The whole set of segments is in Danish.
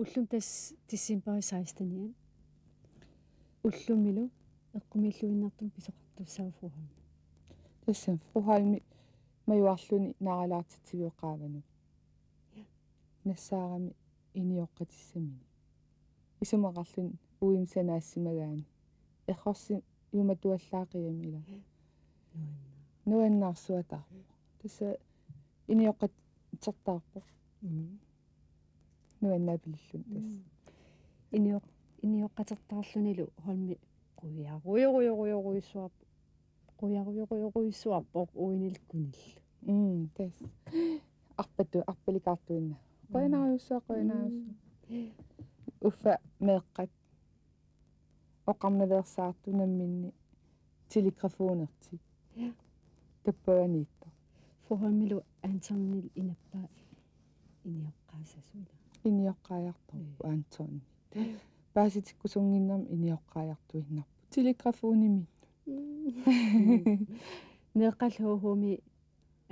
Ullum December 16 Ullummilu eqqumilluinnartum pisoqartussaafruham. Tassam fruhalmi majuarluni naaralaartitsivioqaavanu. Nassaarami inioqqatissamini. Isumaqarlun uimsanaassimaгаани. Eqorsi yumatuallaaqiamila. Nuannaarsuatarpu. Tassa inioqqatertaarpu. Nuannapillun tass. Inioqqatertaarlunilu holmi quyaruiruiruiruissuarpu. Quyaruiruiruissuarpoq uinilkunillu. Tass. Arpalikartuinna. Qoinariussua. Uffa meeqqat. Oqarnaversaartunamminni telegrafonerti. Tappavaniitta. Forholmilu Antonnil inappaa inioqqaasasuila. Inioqqaajartorpu Antonni. Paasitikkusunginnam inioqqaajartuinnarpu. Telegrafonimi. Neeqqalluuhuumi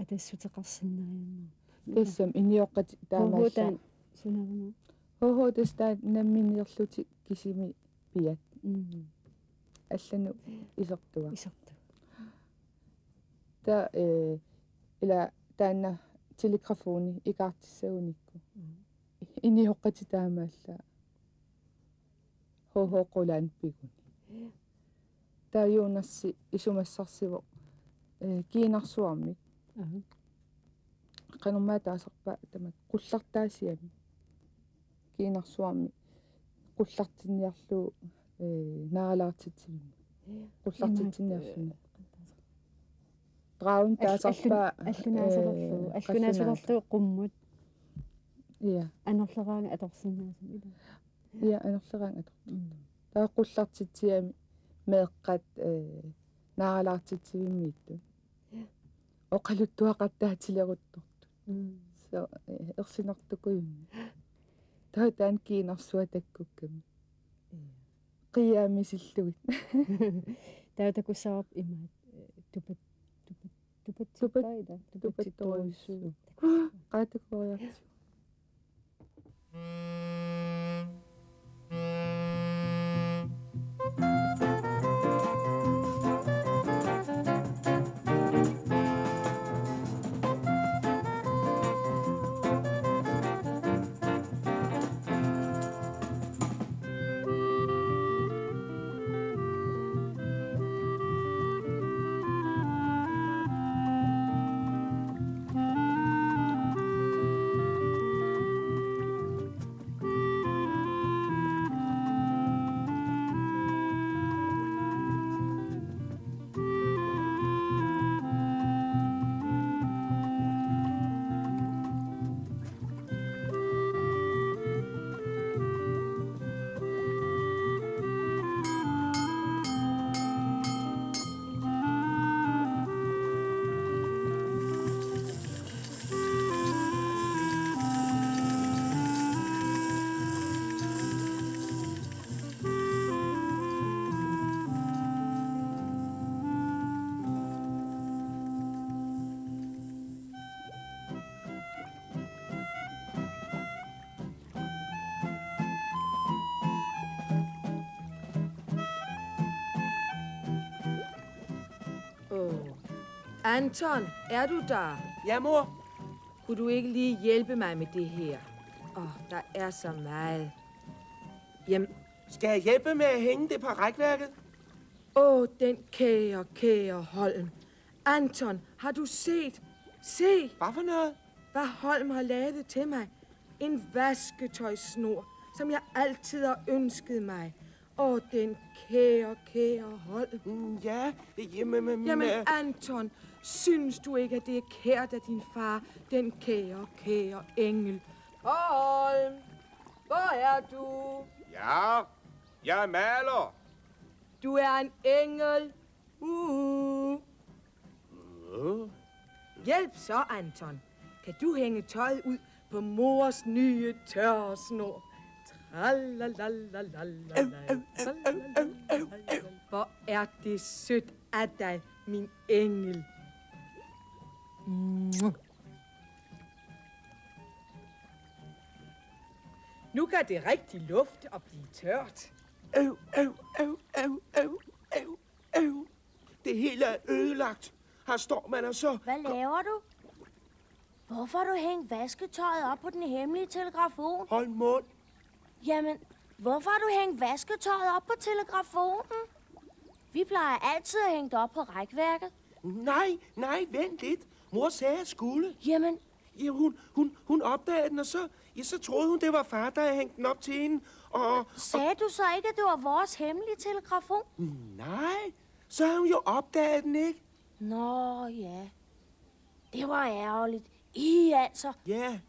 atassutеқарсиннарианнаа. Тассам инioqqati таамаалла. Sunaruma. Хоо таста намминниерлути кисими пиат. Аллану исертуа. Та ила таанна телеграфони икаартиссагуникку. Инioqqati таамаалла. Хоо qulaан пигуни. Тааюнасси исумассарсиво киинарсуарми. Qanummaa taasarpa tamak qullартаасиами. Киинарсуарми qullartinniarlu наалаартитсивимма. Qullartitsinniarluni. Draun taasarpa аллунаасулерлу qumмут. Ja. Anerleraanga atorsinnaasum ila. Ja, anerleraanga atortut. Taa qullartitsiami meeqqat naalaartitsivimmiittu. Oqaluttuaqattaatileruttortu. So ersinertukuyunni. Taataan kiinersua takkukkami. Qiyaamisillugit. Taatakussaarp imaat tupattoruissu. Qaatakuoriartu. Anton, er du der? Ja, mor. Kunne du ikke lige hjælpe mig med det her? Der er så meget. Jamen, Skal jeg hjælpe med at hænge det på rækværket? den kære Holm. Anton, har du set? Se, Hvad for noget? hvad Holm har lavet til mig. En vasketøjsnor, som jeg altid har ønsket mig. den kære Holm. Ja, jamen... Jamen, Anton, synes du ikke, at det er kært af din far, den kære engel? Holm, hvor er du? Ja, jeg er maler. Du er en engel. Hjælp så, Anton. Kan du hænge tøjet ud på mors nye tørresnor? Hvor er det sødt af dig, min engel. Nu kan det rigtig lufte og blive tørt. Det hele er ødelagt. Her står man og så... Hvad laver du? Hvorfor har du hængt vasketøjet op på den hemmelige telegrafon? Hold mund. Jamen, hvorfor har du hængt vasketøjet op på telegrafonen? Vi plejer altid at hænge det op på rækværket. Nej, vent lidt. Mor sagde, jeg skulle. Jamen, Ja, hun opdagede den, og så troede hun, det var far, der havde hængt den op til hende. sagde du så ikke, at det var vores hemmelige telegrafon? Nej, så havde hun jo opdaget den, ikke? Nå, ja. Det var ærgerligt. Altså. Ja,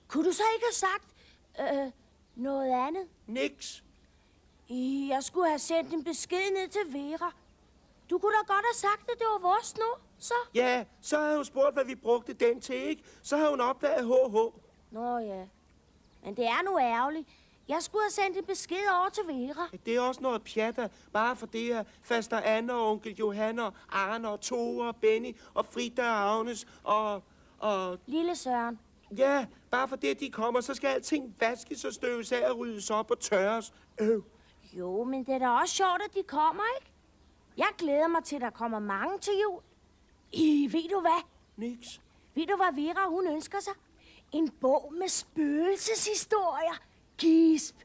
Kunne du så ikke have sagt noget andet? niks. Jeg skulle have sendt en besked ned til Vera. Du kunne da godt have sagt, at det var vores snor, så? Ja, så havde hun spurgt, hvad vi brugte den til, ikke? Så havde hun opdaget HH. Nå ja. Men det er nu ærgerligt. Jeg skulle have sendt en besked over til Vera. Det er også noget pjatter, bare for det er faster Anne og onkel Johanne og Arne og Tore og Benny og Frida og Agnes og... Lille Søren. Ja, bare for det, de kommer, så skal alting vaskes og støves af og ryddes op og tørres. Jo, men det er da også sjovt, at de kommer, ikke? Jeg glæder mig til, at der kommer mange til jul. Ved du hvad? Niks. Ved du, hvad Vera, hun ønsker sig? En bog med spøgelseshistorier. Gisp.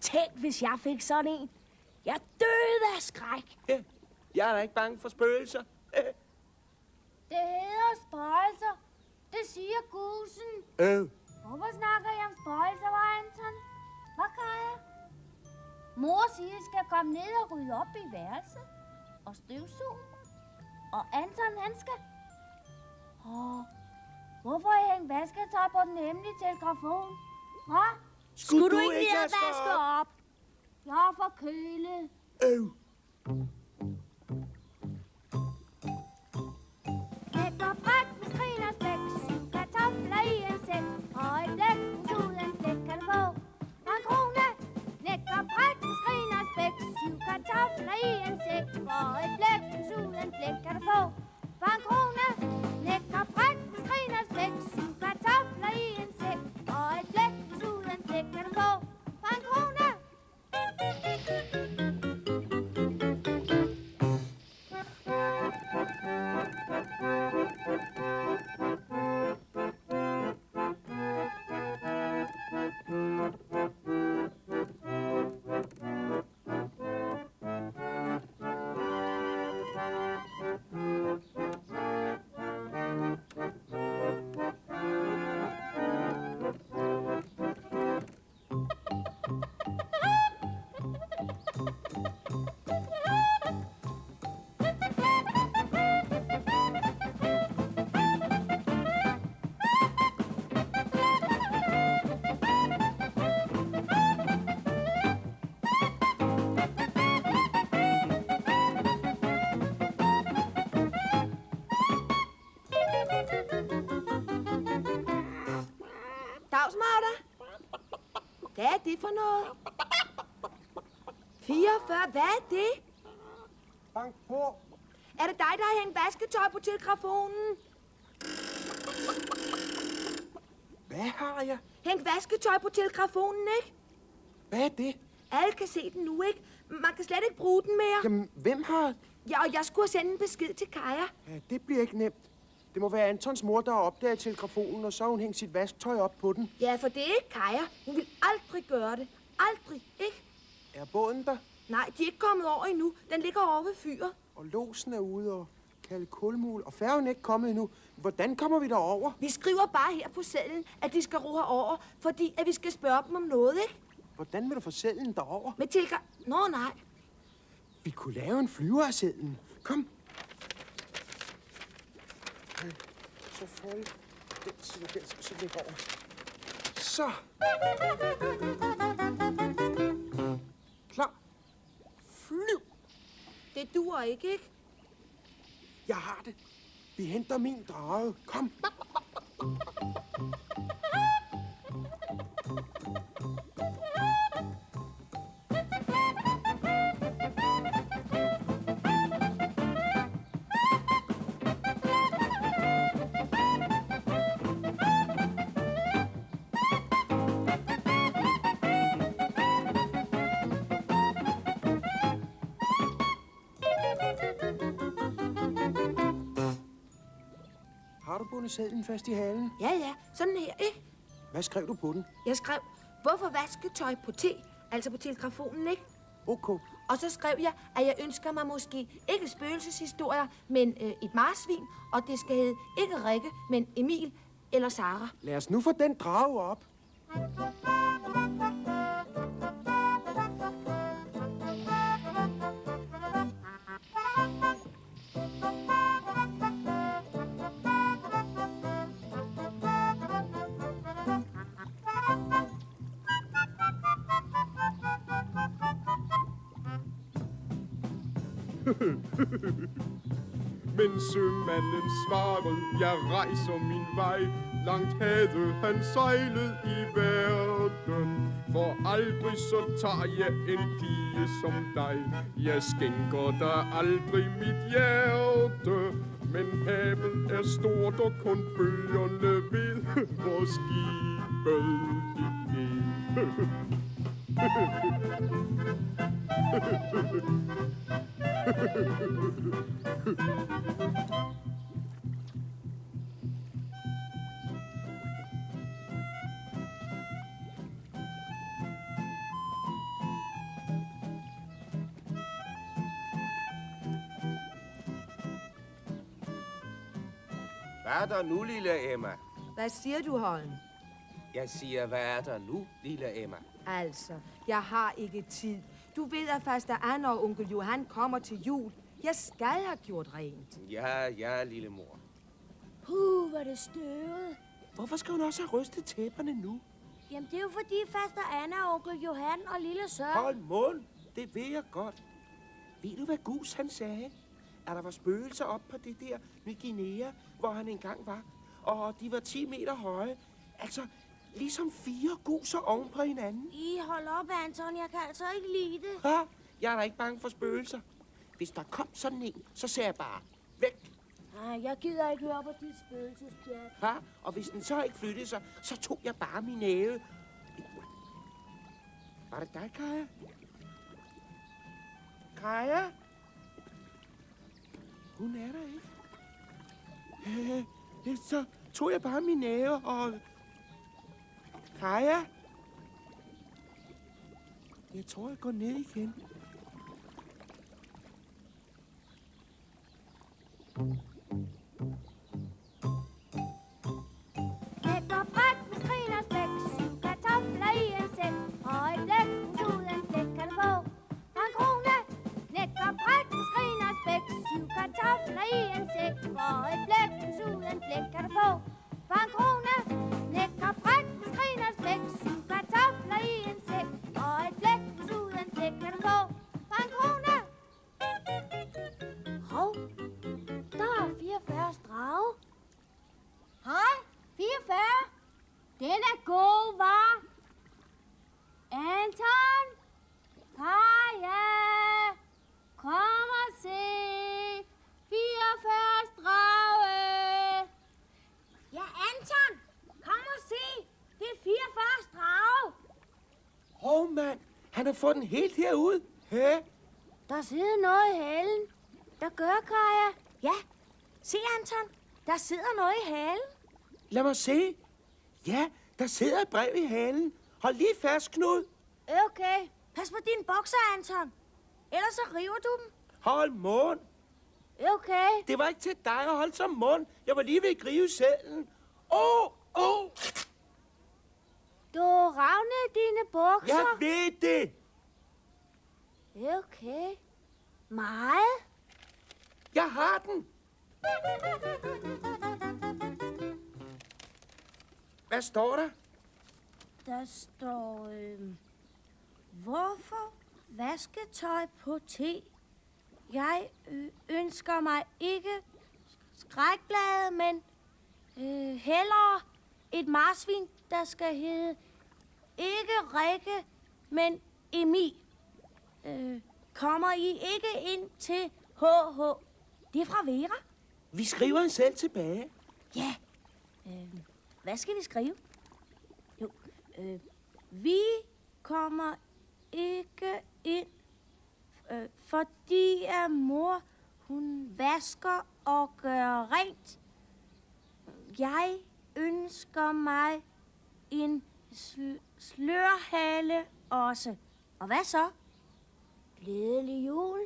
Tænk, hvis jeg fik sådan en. Jeg døde af skræk. Ja, jeg er da ikke bange for spøgelser. Det hedder spøgelser. Det siger gusen. Hvorfor snakker I om spøgelser, Anton? Hvad gør jeg? Mor siger, at I skal komme ned og rydde op i værelset og støvsuge. Og Anton, han skal... hvorfor har I hængt vasketøj på den hemmelige telegrafon? Hvad? Skulle du ikke lige have vasket op? Jeg er forkølet. Læg og bræk med skrin og spæk, 7 kartofler i en sæk, og et blæk, en tud, en flæk kan du få. Og en krone. Læg og bræk med skrin og spæk, 7 kartofler i en sæk, og et blæk, en tud, en flæk kan du få. For en krone. Læg og bræk med skrin og spæk, 7 kartofler i en sæk, og et blæk, en tud, en flæk kan du få. For en krone. Dagsmarter. Hvad er det for noget? 44, hvad er det? Bank på. Er det dig, der har hængt vasketøj på telegrafonen? Hvad har jeg? Hængt vasketøj på telegrafonen, ikke? Hvad er det? Alle kan se den nu, ikke? Man kan slet ikke bruge den mere. Jamen, hvem har... Ja, og jeg skulle have sendt en besked til Kaja. Ja, det bliver ikke nemt. Det må være Antons mor, der har opdaget telegrafonen, og så har hun hængt sit vasktøj op på den. Ja, for det er ikke Kaja. Hun vil aldrig gøre det. Aldrig, ikke? Er båden der? Nej, de er ikke kommet over endnu. Den ligger over ved fyret. Og låsen er ude og kalde kulmul, og færgen er ikke kommet endnu. Hvordan kommer vi derover? Vi skriver bare her på sedlen, at de skal ro herover, fordi at vi skal spørge dem om noget, ikke? Hvordan vil du få sedlen derover? Med tilgang... Nå, nej. Vi kunne lave en flyver af sedlen. Kom. Så fold den side, den skal så lægge over. Så. Klar. Flyv. Det duer ikke, ikke? Jeg har det. Vi henter min drage. Kom. Har du bundet sedlen fast i halen? Ja, sådan her, ikke? Hvad skrev du på den? Jeg skrev, hvorfor vasketøj på T, altså på telegrafonen, ikke? OK. Og så skrev jeg, at jeg ønsker mig måske ikke spøgelseshistorier, men et marsvin, og det skal hedde ikke Rikke, men Emil eller Sara. Lad os nu få den drage op. Men sømanden svarede, jeg rejser min vej. Langt havde han sejlet i verden. For aldrig så tager jeg en pige som dig. Jeg skænker dig aldrig mit hjerte. Men havet er stort og kun bølgerne ved, hvor skibet gik. Hvad er der nu, lille Emma? Hvad siger du, Holm? Jeg siger, hvad er der nu, lille Emma? Altså, jeg har ikke tid. Du ved, at faster Anne og onkel Johan kommer til jul. Jeg skal have gjort rent. Ja, lille mor. Hvor er det støvet. Hvorfor skal hun også have rystet tæpperne nu? Jamen, det er jo fordi faster Anna og onkel Johan og lille Søren... Hold mund, det ved jeg godt. Ved du, hvad Gus han sagde? At der var spøgelser op på det der Ny Guinea, hvor han engang var. Og de var 10 meter høje. Altså, ligesom 4 guser oven på hinanden. Hold op, Anton. Jeg kan altså ikke lide det. Ha? Jeg er da ikke bange for spøgelser. Hvis der kom sådan en, så ser jeg bare væk. Jeg gider ikke høre på dit spøgelsespjat. Ha? Og hvis den så ikke flyttede sig, så tog jeg bare min næve. Var det dig, Kaja? Kaja? Hun er der ikke. Så tog jeg bare min næve og... Kaja? Jeg tror, jeg går ned igen. Knæk og bræk med skrin og spæk, 7 kartofler i en sæk, og et blæk, en tud, en flæk kan du få. Og en krone, knæk og bræk med skrin og spæk, 7 kartofler i en sæk, og et blæk, en tud, en flæk kan du få. For en krone, knæk og bræk med skrin og spæk, 7 kartofler i en sæk, og et blæk, en tud, en flæk kan du få. For en krone. Hov, der er 44 drage. Hej, 44. Den er god, var. Anton, Kaja, kom og se. 44 drage. Ja, Anton, kom og se. Det er 44 drage. Hov, mand. Han har fået den helt herud. Hæ? Der sidder noget i halen. Der gør, Kaja. Ja, se, Anton. Der sidder noget i halen. Lad mig se. Ja, der sidder et brev i halen. Hold lige fast, Knud. Okay. Pas på dine bukser, Anton. Ellers så river du dem. Hold mund. Okay. Det var ikke til dig at holde som mund. Jeg var lige ved at gribe sedlen. Du ravne dine bukser. Jeg ved det! Okay. Meget. Jeg har den! Hvad står der? Der står, hvorfor vasketøj på te? Jeg ønsker mig ikke skrækblade, men hellere et marsvin, der skal hedde ikke Rikke, men Emil. Kommer I ikke ind til HH? Det er fra Vera. Vi skriver en selv tilbage. Ja. Hvad skal vi skrive? Jo. Vi kommer ikke ind, fordi at mor, hun vasker og gør rent. Jeg ønsker mig en slørhale også. Og hvad så? Glædelig jul.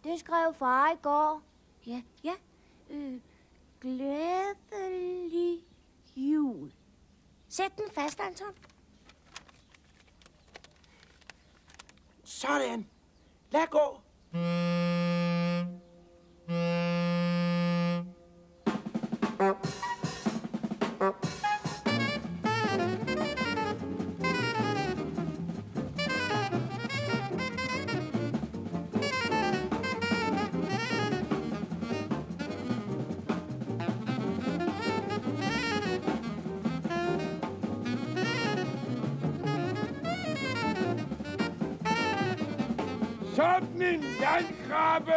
Det skrev far i går. Ja. Glædelig jul. Sæt den fast, Anton. Sådan. Lad gå. Sådan en landkrabbe!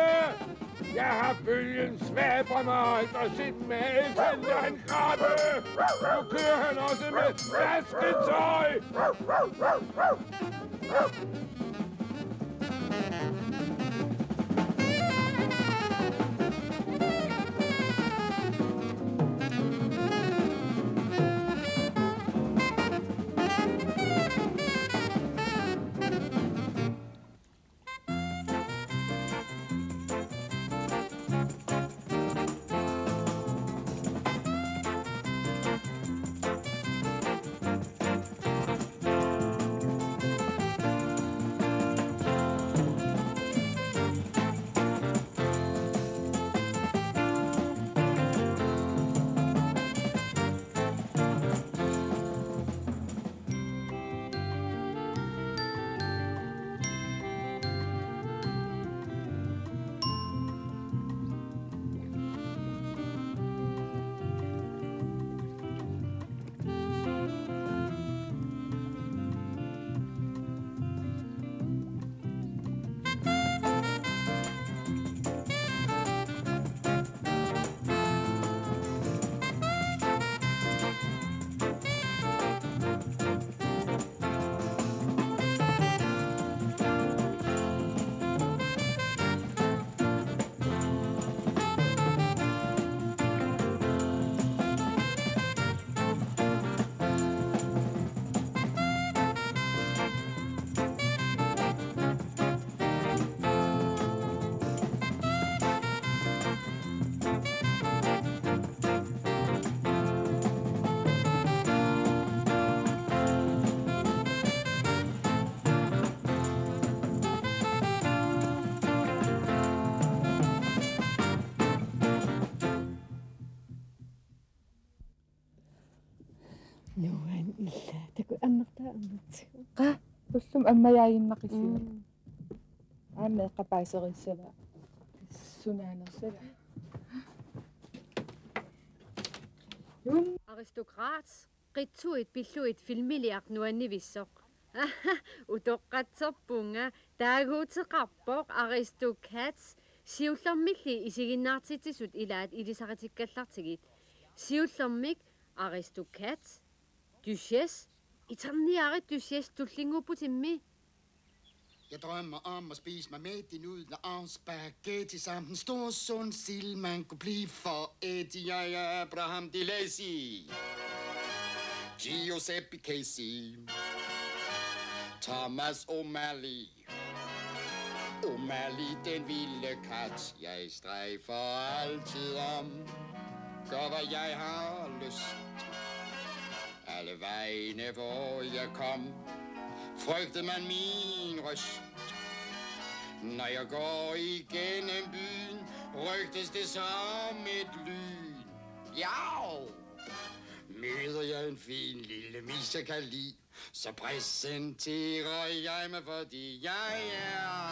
Jeg har bølgen svabre mig aldrig set mage til en landkrabbe! Nu kører han også med vasketøj! نوان إلا تكو أمرتا أمرتا Ullum ammajaajinnaqissiga. Aamme qapaiseriissava. Sunaanersava. Aristokrat, qitsuit pilluit filmiliaq nuannivissoq. Utoqqatserpunga taaguuteqarpoq Aristokats siullermilli isiginnaartitisut ilaat ilisaritikkallartigit. Siullermik Aristokats Duchess Itarniarit Duchess tullinguputimmi. Jeg drømmer om at spise mig med i nudler og spaghetti samt en stor sund sild, man kunne blive for Eddie. Jeg er Abraham de Lacy, Giuseppe Casey, Thomas O'Malley, O'Malley den vilde kat. Jeg strejfer altid om, gør hvad jeg har lyst. Alle vejene, hvor jeg kom, frygtede man min røst. Når jeg går igennem byen, rygtes det som et lyn. Ja! Møder jeg en fin lille mis, jeg kan lide, så præsenterer jeg mig, fordi jeg er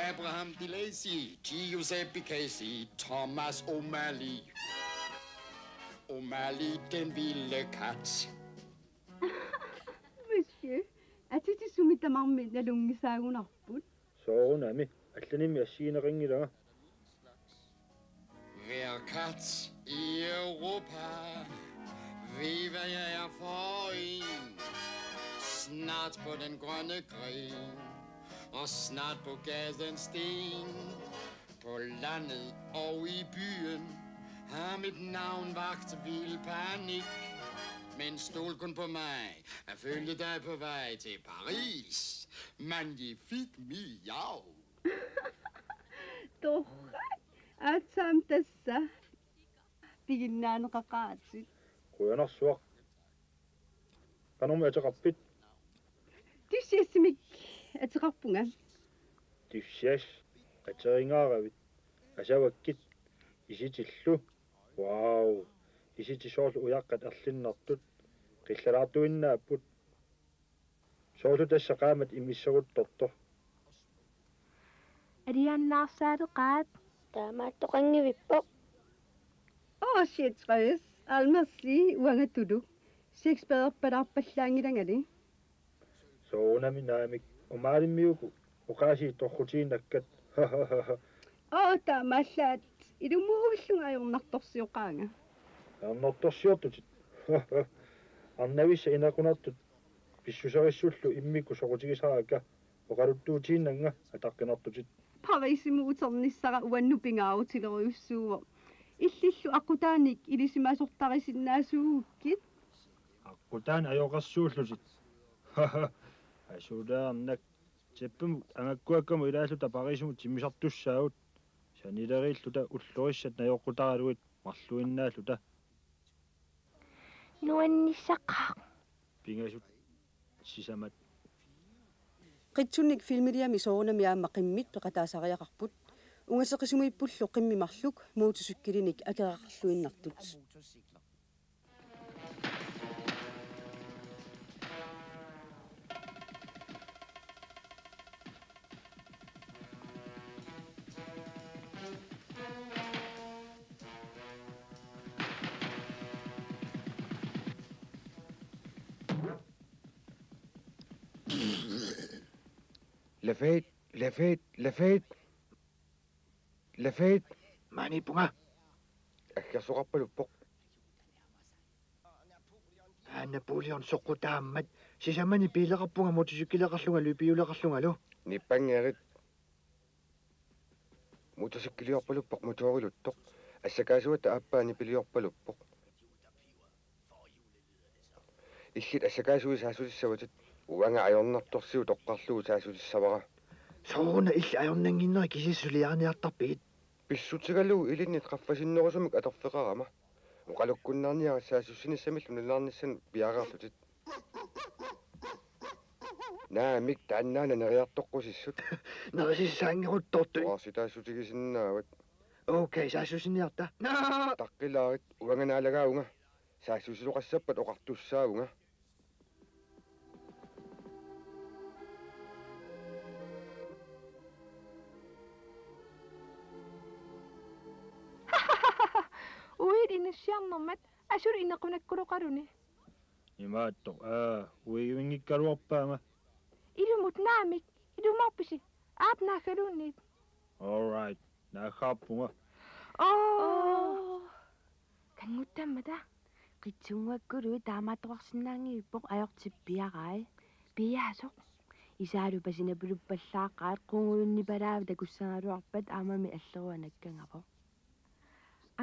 Abraham DeLacy, Giuseppe Casey, Thomas O'Malley. O'Malley, den vilde kat. Monsieur, atiti sumittamarmi nalungisaagunarput. Soorunami, allanimi assiineringilaga. Hver kat i Europa ved, hvad jeg er for en. Snart på den grønne gren, og snart på gadens sten. På landet og i byen har mit navn vagt vild panik. Men stol kun på mig, at følge dig på vej til Paris. Magnifique miau. Atsam tassa. Piginnaanqaqaatsit. Quyanarsuaq. Qanumi ataqappit. Tissiassimik atiqarpunga. Tissias ateringaravit. Asavakkit isitillu. Wow. Isitisoorlu uyaqqat erlinnartut. Qillalaartuinnaaput. Soorlu tassa qaamat imissaguttortor. Ariannaarsaatuqaat taamaattoqangivippo. Shit, Reis. Almersi uangatulu. Sixpaderpalarpallaangilangali. Soonami naamik umaalimmiuku uqaasiittorrutiinakkat. Taamallaat ilumuuvillungajornartorsiuqaanga. Arnortorsiortutit. Arnavissa inaqunartut pissusarissullu immiku soqutigisaaka oqaluttuutiinnanga ataqqinartutit. Parisimu uternissara uannupingaarutileruyussuuvo. Illillu aqutaanik ilisimasortarisinnaasuukkit. Aqutaan ajoqarsuullutit. Asudaarnak teppumut angakkuakkamu ilaalluta Parisumut simmisartussaavut sanileriilluta ullurissat najoqqutaraluit marluinnaalluta. Nuannissaqaq. Pingasut sisamat. Qitsunnik filmiliami soorunamiaamma qimmit peqataasariaqarput ungaseqisumiippullu qimmimarluk muutusukkilinik akeraqarluinnartut. Lafayette. Mani punga. Akkersoqarpaluppoq. Napoleon soqqutaammat sisamani piileqarpunga motosikkileqarlungalu piuleqarlungalu. Nippangerit. Motosikkileqarpaluppoq motoriluttoq. Assakaasuata appaani piliorpaluppoq. Illit assakaasui saasulissawatit uanga ajornartorsiu toqqarlugu saasulissamara. Sooruna illi ajornanginneri kisissuliarniartarpigit. Pissutigalugu ilinit qaffasinnerusumik atorfeqarama. Uqalukkunnaarniarassaasussinissamillu nalaarnissan piaqaarlutit. Naamik taannaana neriartoqqusissut. Nerisissaangeruttortu. Orsitaassutigisinnaavat. Okay, saassusinniarta. Taqqilaarit uanganaalagaunga. Saassusiluqassappat oqartussaavunga. Uid inassiarnermat asur inaqunakkuloqaruni. Imaattoq uiguingikkaluarpaanga. Ilumut naamik ilumarpisi aapnaakkaluunniit. All right. Naaqaappunga. Kanguttammata qitsunguakkului taamaattoqarsinnaangiippoq ajortippiaqai piaasoq isaalu pasinapuluppallaaqaat qungulunniparaavu takussangaluarpat aamami alleruanakkangaqo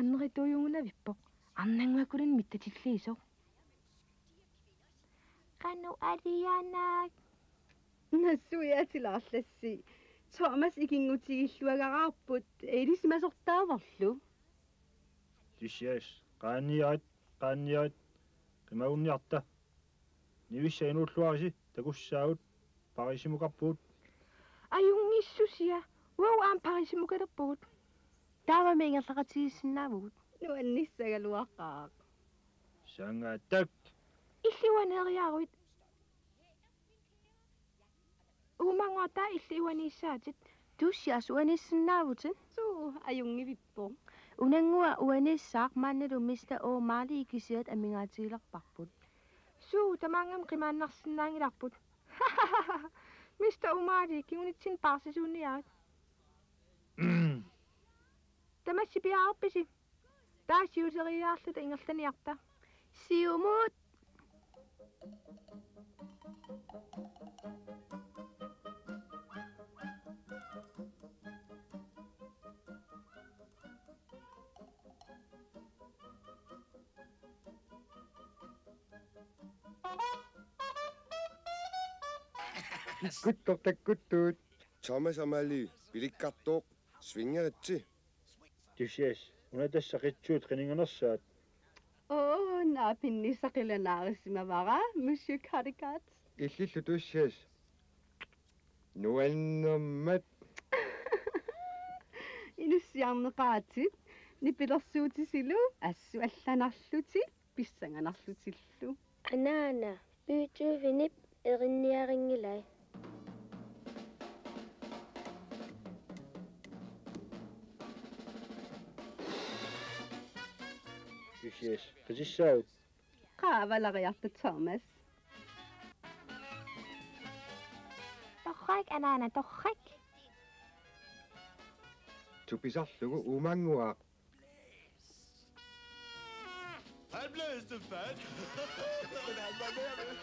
аннеритуйунгунавиппоқ арнангуаккулун миттатиллиисо кану алианак нассуиатилаарласси Thomas ikingutigiluagararput ilismasortaavorlu Tisias qaaniarit qaanniarit qimaunniarta nivissainulluarisi takussaagut parisimukarpuut ajungissusia uau parisimukalerpugut taavamiingerlaqatigissinnaavut nuannissagaluaqaaq sangatak illuaneriaruit umangotaa illuaniissaatit tussias uanissinnaavuten suu ajungivippo unangua uanissaaq maannalumista oomaali ikisiat amingaatiilerparput suu tamangam qimaannarsinnaangilarput mista umaali kiunitsin parsisuunniaat tamassipiaarpisi taasiuteriaarluta ingerlaniarta siumut Kuttortakkuttuut. Thomas og Mali, pilikkartuuq svingeritsi. Tussias una tässä qitsuut qininganersaat naapinnisaqilanaarisimavara monsieur Caricat Illillu tussias. Nuannermat. inussiarneqaatit nipilersuutisilu assuallanarluti pissanganarlutillu Anaana, pyytyyvinip erinniaringilai. tussias qisissaut qaavalariartu Thomas torrak anaana torrak Tupisarlugu umanguaq. Han blæste fat. Men han var nærmest.